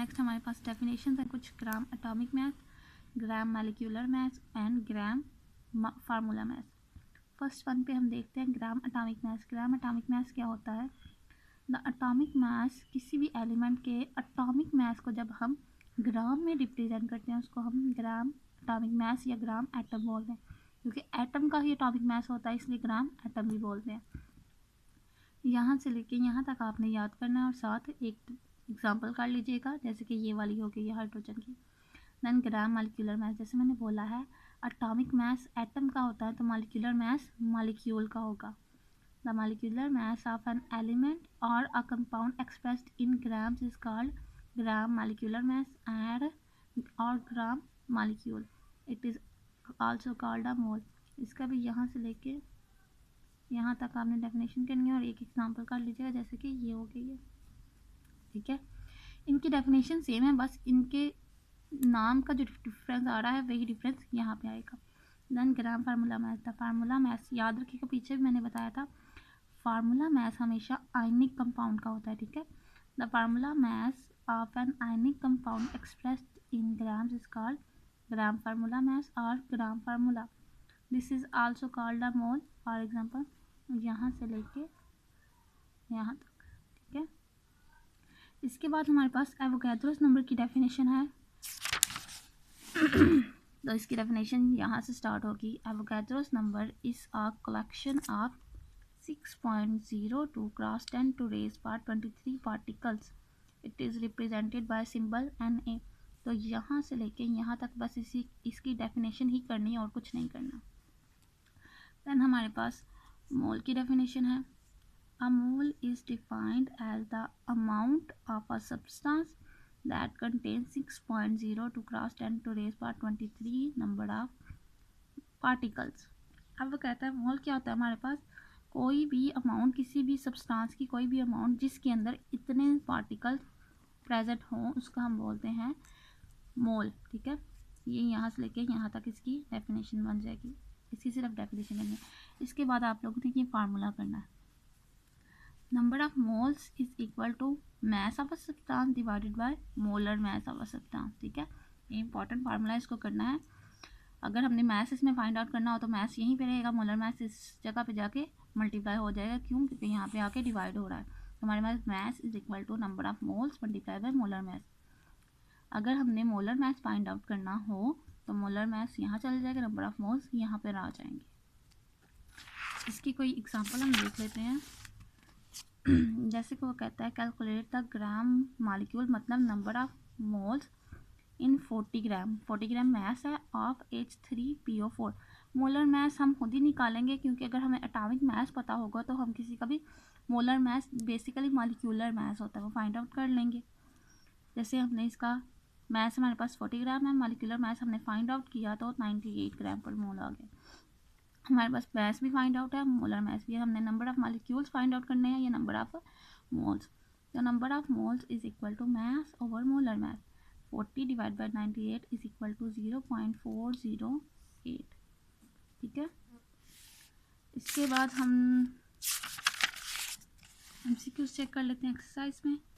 Next हमारे पास definition है कुछ gram atomic mass, gram molecular mass and gram formula mass. First one पे हम देखते हैं gram atomic mass. Gram atomic mass क्या होता है? द एटॉमिक मास, किसी भी एलिमेंट के एटॉमिक मास को जब हम ग्राम में रिप्रेजेंट करते हैं उसको हम ग्राम एटॉमिक मास या ग्राम एटम बोलते हैं, क्योंकि एटम का ही एटॉमिक मास होता है इसलिए ग्राम एटम भी बोलते हैं। यहाँ से लेके यहाँ तक आपने याद करना है और साथ एक एग्जांपल कर लीजिएगा, जैसे कि ये वाली हो गई है हाइड्रोजन की। देन ग्राम मॉलिक्यूलर मास, जैसे मैंने बोला है एटॉमिक मास एटम का होता है तो मॉलिक्यूलर मास मॉलिक्यूल का होगा। The molecular mass of an element और a compound expressed in grams is called gram molecular mass and और gram molecule. It is also called a mole. इसका भी यहाँ से लेके यहाँ तक आपने डेफिनेशन करनी है और एक एग्जांपल कर लीजिएगा, जैसे कि ये हो गई है। ठीक है, इनकी डेफिनेशन सेम है, बस इनके नाम का जो डिफरेंस आ रहा है वही डिफरेंस यहाँ पे आएगा। Then gram formula mass. The formula mass याद रखिएगा, पीछे भी मैंने बताया था फार्मूला मैथ हमेशा आयनिक कंपाउंड का होता है। ठीक है, the formula mass of an ionic compound expressed in grams is called gram formula mass और gram formula. This is also called a mole. For example यहाँ से लेके यहाँ तक। ठीक है, इसके बाद हमारे पास एवोगैड्रोस नंबर की डेफिनेशन है। तो इसकी डेफिनेशन यहाँ से स्टार्ट होगी। Avogadro's number is a collection of 6.02 cross 10 to raise power 23 particles. It is represented by symbol Na। तो यहाँ से लेके यहाँ तक बस इसकी डेफिनेशन ही करनी है और कुछ नहीं करना। देन हमारे पास मोल की डेफिनेशन है। A mole is defined as the amount of a substance that contains 6.02 cross 10 to raise power 23 number of particles। अब वो कहता है मोल क्या होता है? हमारे पास कोई भी अमाउंट, किसी भी सब्सटेंस की कोई भी अमाउंट जिसके अंदर इतने पार्टिकल्स प्रेजेंट हों उसका हम बोलते हैं मोल। ठीक है, ये यहाँ से लेके यहाँ तक इसकी डेफिनेशन बन जाएगी। इसकी सिर्फ डेफिनेशन करनी है। इसके बाद आप लोगों ने ये फार्मूला करना है। Number of moles is equal to mass of a substance divided by molar mass of a substance. ठीक है, ये इंपॉर्टेंट फार्मूला इसको करना है। अगर हमने मास इसमें फाइंड आउट करना हो तो मास यहीं पे रहेगा, मोलर मास इस जगह पे जाके मल्टीप्लाई हो जाएगा। क्यों? क्योंकि यहाँ पे आके डिवाइड हो रहा है। तो हमारे पास mass is equal to number of moles multiply by molar mass. अगर हमने मोलर मास फाइंड आउट करना हो तो मोलर मास यहाँ चल जाएगा, नंबर ऑफ मोल्स यहाँ पर आ जाएंगे। इसकी कोई एग्जाम्पल हम देख लेते हैं। जैसे कि वो कहता है कैलकुलेट द ग्राम मॉलिक्यूल, मतलब number of moles in 40 gram. 40 gram mass है ऑफ H3PO4। मोलर मैस हम खुद ही निकालेंगे, क्योंकि अगर हमें एटॉमिक मैस पता होगा तो हम किसी का भी molar mass, basically molecular mass होता है, वो फाइंड आउट कर लेंगे। जैसे हमने इसका मैस हमारे पास 40 ग्राम है, मॉलिक्यूलर मैस हमने फाइंड आउट किया तो 98 ग्राम पर मोल आ गया। हमारे पास मैस भी फाइंड आउट है, मोलर मैस भी है। हमने number of molecules find out करने हैं या नंबर ऑफ मोल्स। तो number of moles is equal to mass over molar mass. 40 divide by 98 is equal to 0.408। ठीक है, इसके बाद हम MCQs चेक कर लेते हैं एक्सरसाइज में।